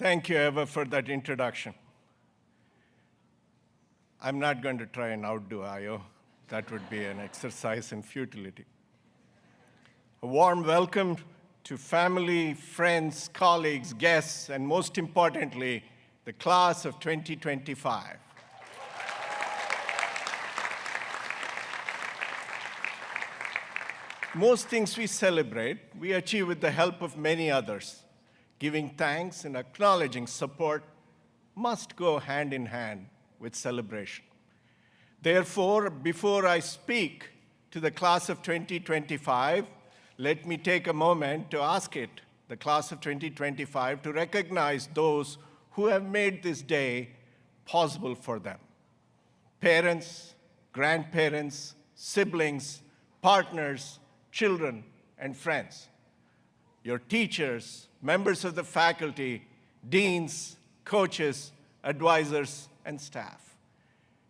Thank you, Eva, for that introduction. I'm not going to try and outdo Ayo. That would be an exercise in futility. A warm welcome to family, friends, colleagues, guests, and most importantly, the class of 2025. Most things we celebrate, we achieve with the help of many others. Giving thanks and acknowledging support must go hand in hand with celebration. Therefore, before I speak to the class of 2025, let me take a moment to ask the class of 2025, to recognize those who have made this day possible for them. Parents, grandparents, siblings, partners, children, and friends. Your teachers, members of the faculty, deans, coaches, advisors, and staff.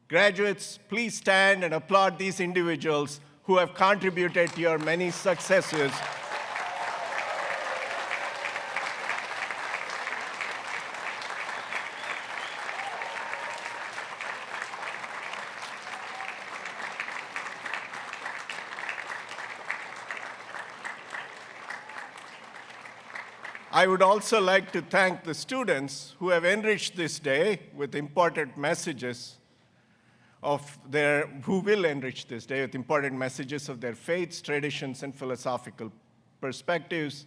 Graduates, please stand and applaud these individuals who have contributed to your many successes. I would also like to thank the students who have enriched this day with important messages who will enrich this day with important messages of their faiths, traditions, and philosophical perspectives.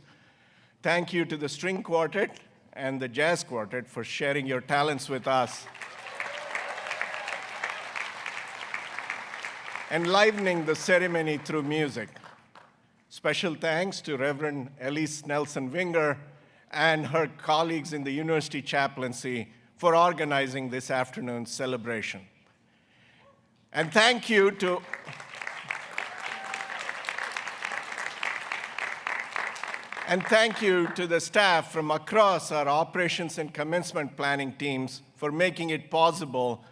Thank you to the string quartet and the jazz quartet for sharing your talents with us, enlivening the ceremony through music. Special thanks to Reverend Elise Nelson-Winger and her colleagues in the University Chaplaincy for organizing this afternoon's celebration. And thank you to the staff from across our operations and commencement planning teams for making it possible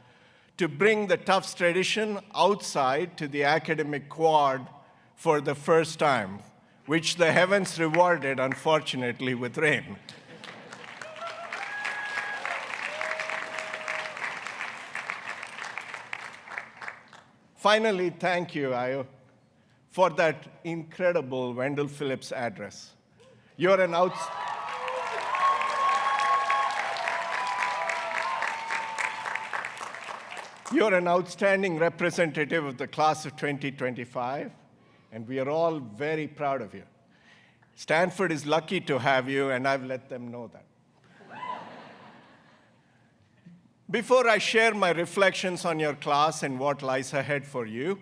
to bring the Tufts tradition outside to the academic quad for the first time, which the heavens rewarded, unfortunately, with rain. Finally, thank you, Ayo, for that incredible Wendell Phillips address. You're an outstanding representative of the class of 2025, and we are all very proud of you. Stanford is lucky to have you, and I've let them know that. Before I share my reflections on your class and what lies ahead for you,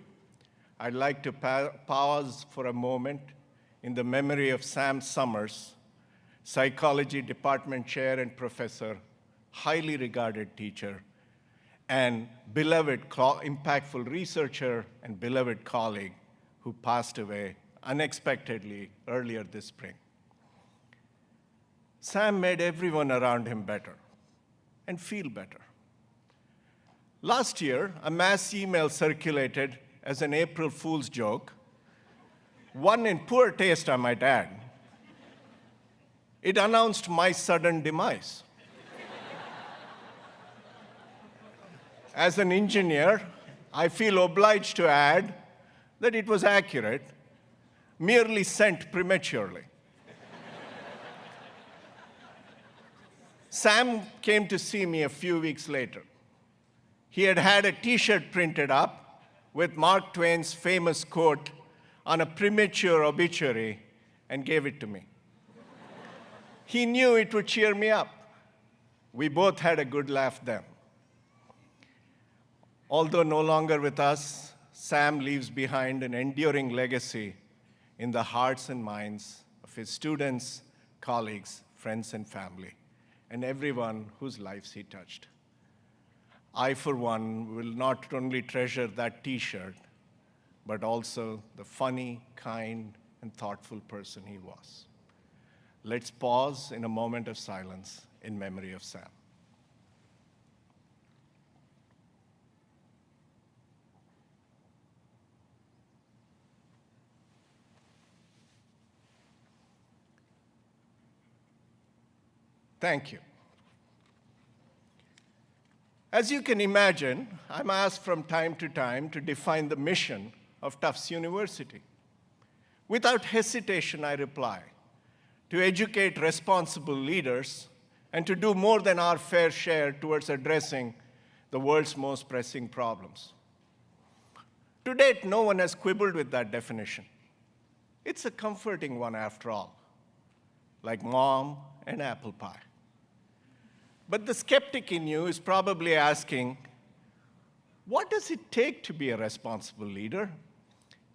I'd like to pause for a moment in the memory of Sam Summers, psychology department chair and professor, highly regarded teacher, and beloved, impactful researcher and beloved colleague who passed away unexpectedly earlier this spring. Sam made everyone around him better and feel better. Last year, a mass email circulated as an April Fool's joke, one in poor taste, I might add. It announced my sudden demise. As an engineer, I feel obliged to add that it was accurate, merely sent prematurely. Sam came to see me a few weeks later. He had had a T-shirt printed up with Mark Twain's famous quote on a premature obituary and gave it to me. He knew it would cheer me up. We both had a good laugh then. Although no longer with us, Sam leaves behind an enduring legacy in the hearts and minds of his students, colleagues, friends, and family, and everyone whose lives he touched. I, for one, will not only treasure that T-shirt, but also the funny, kind, and thoughtful person he was. Let's pause in a moment of silence in memory of Sam. Thank you. As you can imagine, I'm asked from time to time to define the mission of Tufts University. Without hesitation, I reply, to educate responsible leaders and to do more than our fair share towards addressing the world's most pressing problems. To date, no one has quibbled with that definition. It's a comforting one after all, like mom and apple pie. But the skeptic in you is probably asking, what does it take to be a responsible leader?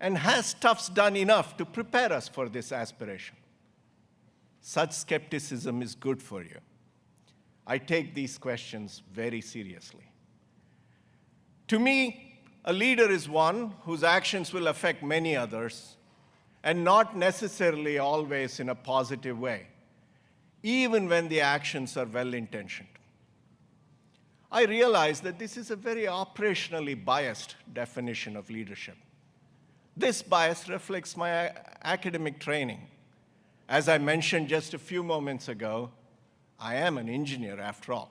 And has Tufts done enough to prepare us for this aspiration? Such skepticism is good for you. I take these questions very seriously. To me, a leader is one whose actions will affect many others, and not necessarily always in a positive way, even when the actions are well-intentioned. I realize that this is a very operationally biased definition of leadership. This bias reflects my academic training. As I mentioned just a few moments ago, I am an engineer after all.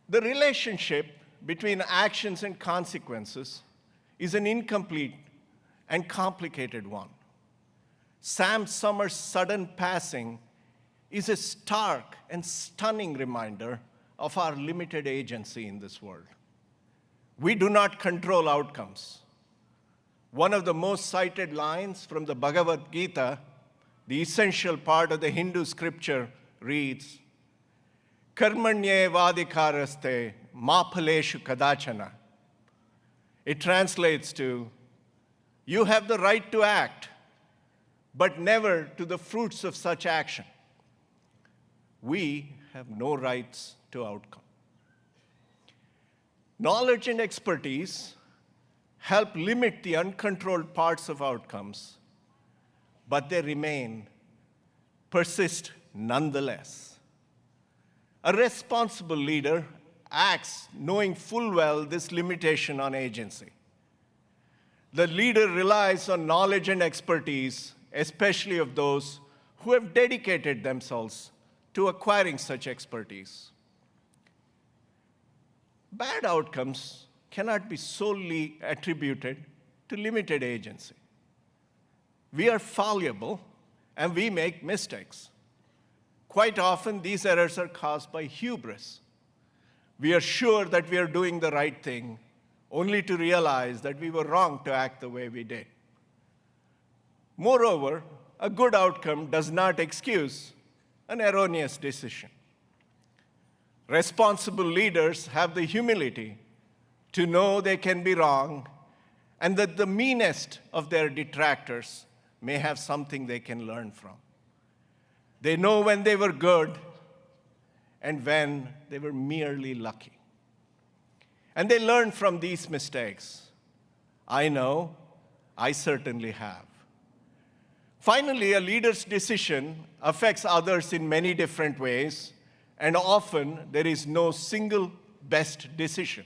The relationship between actions and consequences is an incomplete and complicated one. Sam Summers' sudden passing is a stark and stunning reminder of our limited agency in this world. We do not control outcomes. One of the most cited lines from the Bhagavad Gita, the essential part of the Hindu scripture, reads, Karmanye vadikaraste ma phaleshu kadachana. It translates to, you have the right to act, but never to the fruits of such action. We have no rights to outcome. Knowledge and expertise help limit the uncontrolled parts of outcomes, but they persist nonetheless. A responsible leader acts knowing full well this limitation on agency. The leader relies on knowledge and expertise, especially of those who have dedicated themselves to acquiring such expertise. Bad outcomes cannot be solely attributed to limited agency. We are fallible and we make mistakes. Quite often, these errors are caused by hubris. We are sure that we are doing the right thing, only to realize that we were wrong to act the way we did. Moreover, a good outcome does not excuse an erroneous decision. Responsible leaders have the humility to know they can be wrong and that the meanest of their detractors may have something they can learn from. They know when they were good and when they were merely lucky. And they learn from these mistakes. I know, I certainly have. Finally, a leader's decision affects others in many different ways, and often there is no single best decision.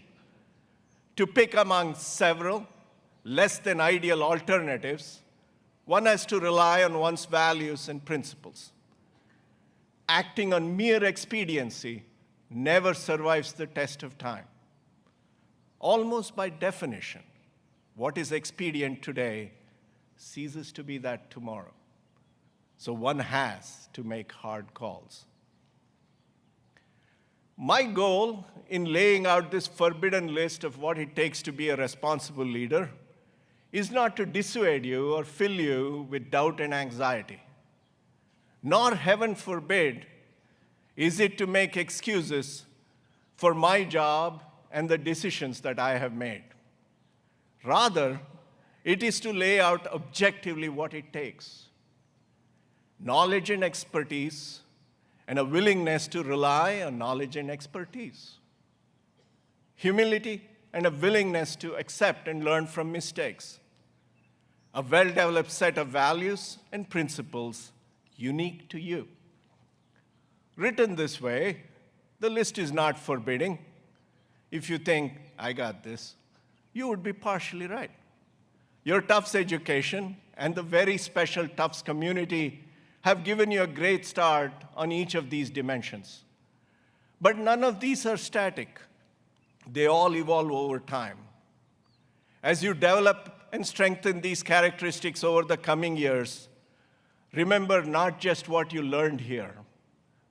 To pick among several less than ideal alternatives, one has to rely on one's values and principles. Acting on mere expediency never survives the test of time. Almost by definition, what is expedient today ceases to be that tomorrow. So one has to make hard calls. My goal in laying out this forbidden list of what it takes to be a responsible leader is not to dissuade you or fill you with doubt and anxiety. Nor, heaven forbid, is it to make excuses for my job and the decisions that I have made. Rather, it is to lay out objectively what it takes. Knowledge and expertise, and a willingness to rely on knowledge and expertise. Humility and a willingness to accept and learn from mistakes. A well-developed set of values and principles unique to you. Written this way, the list is not forbidding. If you think, I got this, you would be partially right. Your Tufts education and the very special Tufts community have given you a great start on each of these dimensions. But none of these are static. They all evolve over time. As you develop and strengthen these characteristics over the coming years, remember not just what you learned here.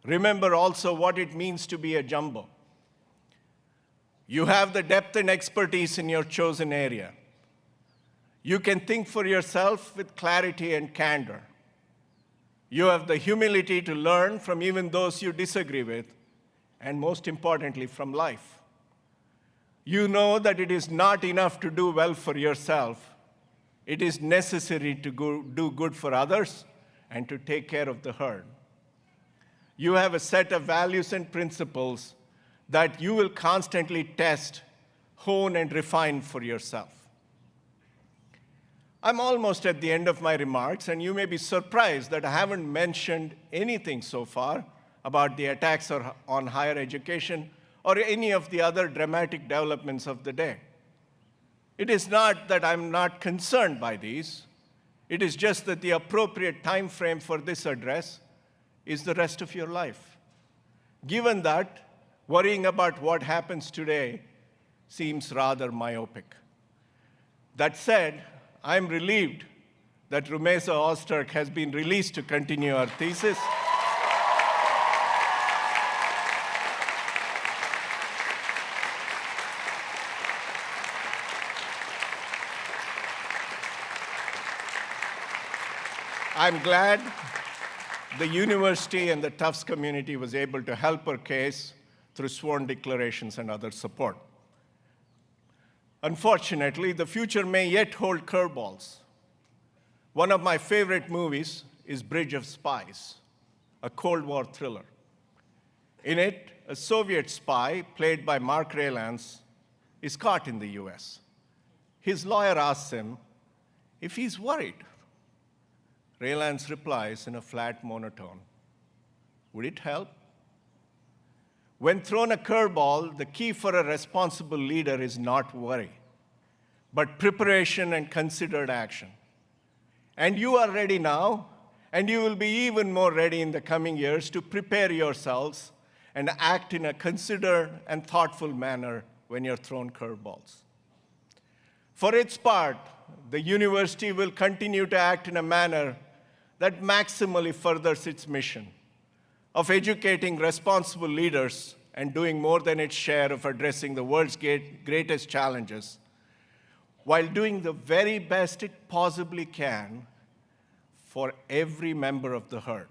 Remember also what it means to be a jumbo. You have the depth and expertise in your chosen area. You can think for yourself with clarity and candor. You have the humility to learn from even those you disagree with, and most importantly, from life. You know that it is not enough to do well for yourself. It is necessary to do good for others and to take care of the herd. You have a set of values and principles that you will constantly test, hone, and refine for yourself. I'm almost at the end of my remarks, and you may be surprised that I haven't mentioned anything so far about the attacks on higher education or any of the other dramatic developments of the day. It is not that I'm not concerned by these. It is just that the appropriate time frame for this address is the rest of your life. Given that, worrying about what happens today seems rather myopic. That said, I'm relieved that Rumesa Ozturk has been released to continue her thesis. I'm glad the university and the Tufts community was able to help her case through sworn declarations and other support. Unfortunately, the future may yet hold curveballs. One of my favorite movies is Bridge of Spies, a Cold War thriller. In it, a Soviet spy, played by Mark Rylance, is caught in the US. His lawyer asks him if he's worried. Rylance replies in a flat monotone, "Would it help?" When thrown a curveball, the key for a responsible leader is not worry, but preparation and considered action. And you are ready now, and you will be even more ready in the coming years to prepare yourselves and act in a considered and thoughtful manner when you're thrown curveballs. For its part, the university will continue to act in a manner that maximally furthers its mission of educating responsible leaders and doing more than its share of addressing the world's greatest challenges, while doing the very best it possibly can for every member of the herd.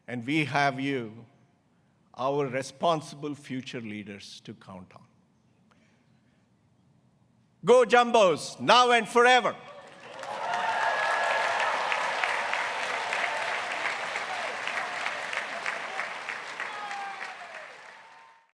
And we have you, our responsible future leaders, to count on. Go Jumbos, now and forever.